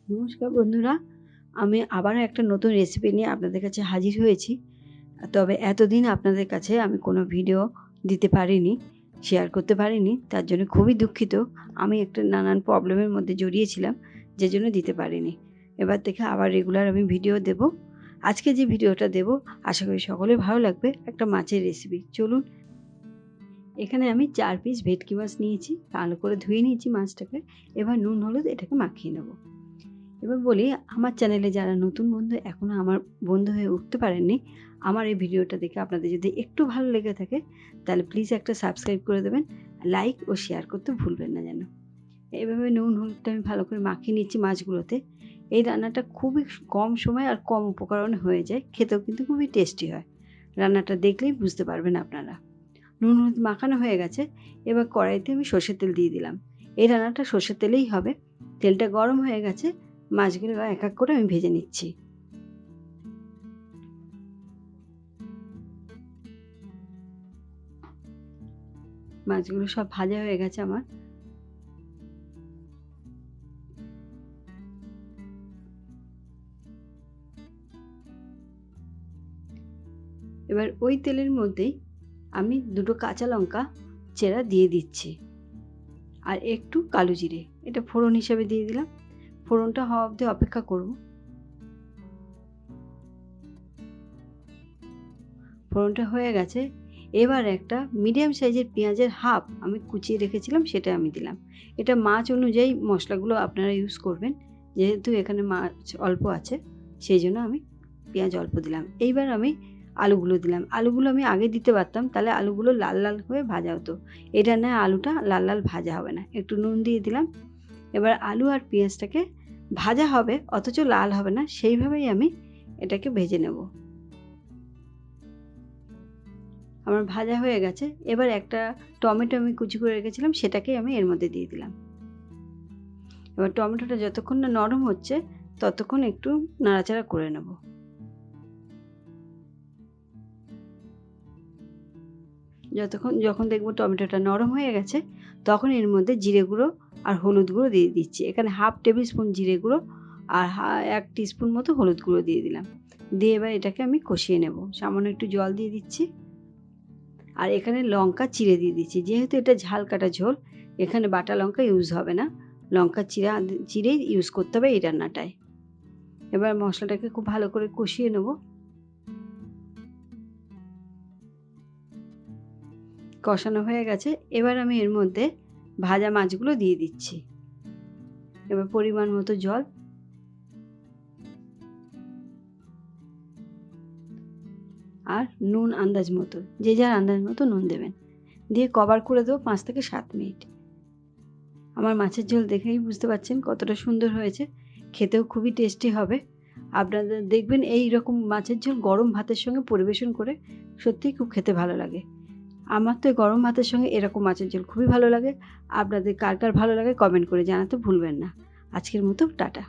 নমস্কার বন্ধুরা, আমি আবারও একটা নতুন রেসিপি নিয়ে আপনাদের কাছে হাজির হয়েছি। তবে এতদিন আপনাদের কাছে আমি কোনো ভিডিও দিতে পারিনি, শেয়ার করতে পারিনি। তার জন্য খুবই দুঃখিত। আমি একটা নানান প্রবলেমের মধ্যে জড়িয়েছিলাম, যে জন্য দিতে পারিনি। এবার থেকে আবার রেগুলার আমি ভিডিও দেব। আজকে যে ভিডিওটা দেব আশা করি সকলের ভালো লাগবে। একটা মাছের রেসিপি। চলুন, এখানে আমি 4 পিস ভেটকি মাছ নিয়েছি, ভালো করে ধুয়ে নিয়েছি মাছটাকে। এবার নুন হলুদ এটাকে মাখিয়ে নেব। এবার বলি, আমার চ্যানেলে যারা নতুন বন্ধু এখনও আমার বন্ধু হয়ে উঠতে পারেননি, আমার এই ভিডিওটা দেখে আপনাদের যদি একটু ভালো লেগে থাকে তাহলে প্লিজ একটা সাবস্ক্রাইব করে দেবেন, লাইক ও শেয়ার করতে ভুলবেন না যেন। এইভাবে নুন হলুদটা আমি ভালো করে মাখিয়ে নিচ্ছি মাছগুলোতে। এই রান্নাটা খুবই কম সময় আর কম উপকরণে হয়ে যায়, খেতেও কিন্তু খুবই টেস্টি হয়। রান্নাটা দেখলেই বুঝতে পারবেন আপনারা। নুন হলুদ মাখানো হয়ে গেছে। এবার কড়াইতে আমি সর্ষের তেল দিয়ে দিলাম। এই রান্নাটা সর্ষের তেলেই হবে। তেলটা গরম হয়ে গেছে, মাছগুলো এক এক করে আমি ভেজে নিচ্ছি। মাছগুলো সব ভাজা হয়ে গেছে আমার। এবার ওই তেলের মধ্যেই আমি 2টো কাঁচা লঙ্কা চেরা দিয়ে দিচ্ছি, আর একটু কালো জিরে, এটা ফোড়ন হিসেবে দিয়ে দিলাম। ফোড়নটা হওয়া অবধি অপেক্ষা করব। ফোড়নটা হয়ে গেছে। এবার একটা মিডিয়াম সাইজের পেঁয়াজের হাফ আমি কুচিয়ে রেখেছিলাম, সেটা আমি দিলাম। এটা মাছ অনুযায়ী মশলাগুলো আপনারা ইউজ করবেন, যেহেতু এখানে মাছ অল্প আছে সেই জন্য আমি পেঁয়াজ অল্প দিলাম। এইবার আমি আলুগুলো দিলাম। আলুগুলো আমি আগে দিতে পারতাম, তাহলে আলুগুলো লাল লাল হয়ে ভাজা হতো। এটা না, আলুটা লাল লাল ভাজা হবে না। একটু নুন দিয়ে দিলাম। এবার আলু আর পেঁয়াজটাকে ভাজা হবে অথচ লাল হবে না, সেইভাবেই আমি এটাকে ভেজে নেব। আমার ভাজা হয়ে গেছে। এবার একটা টমেটো আমি কুচি করে রেখেছিলাম, সেটাকেই আমি এর মধ্যে দিয়ে দিলাম। এবার টমেটোটা যতক্ষণ না নরম হচ্ছে ততক্ষণ একটু নাড়াচাড়া করে নেব। যখন দেখব টমেটোটা নরম হয়ে গেছে তখন এর মধ্যে জিরে গুঁড়ো আর হলুদ গুঁড়ো দিয়ে দিচ্ছি। এখানে 1/2 টেবিল স্পুন জিরে গুঁড়ো আর 1 টিস্পুন মতো হলুদ গুঁড়ো দিয়ে দিলাম। দিয়ে এবার এটাকে আমি কষিয়ে নেব। সামান্য একটু জল দিয়ে দিচ্ছি। আর এখানে লঙ্কা চিড়ে দিয়ে দিচ্ছি। যেহেতু এটা ঝাল কাটা ঝোল, এখানে বাটা লঙ্কা ইউজ হবে না, লঙ্কা চিড়েই ইউজ করতে হবে এই রান্নাটায়। এবার মশলাটাকে খুব ভালো করে কষিয়ে নেব। কষানো হয়ে গেছে। এবার আমি এর মধ্যে ভাজা মাছগুলো দিয়ে দিচ্ছি। এবার পরিমাণ মতো জল, আর নুন আন্দাজ মতো, যে যার আন্দাজ মতো নুন দেবেন। দিয়ে কভার করে দেবো 5 থেকে 7 মিনিট। আমার মাছের ঝোল দেখেই বুঝতে পারছেন কতটা সুন্দর হয়েছে, খেতেও খুবই টেস্টি হবে। আপনাদের দেখবেন এই রকম মাছের ঝোল গরম ভাতের সঙ্গে পরিবেশন করে সত্যিই খুব খেতে ভালো লাগে। আমার তো গরম ভাতের সঙ্গে এরকম মাছের ঝোল খুবই ভালো লাগে। আপনাদের কার কার ভালো লাগে কমেন্ট করে জানাতে ভুলবেন না। আজকের মতো টাটা।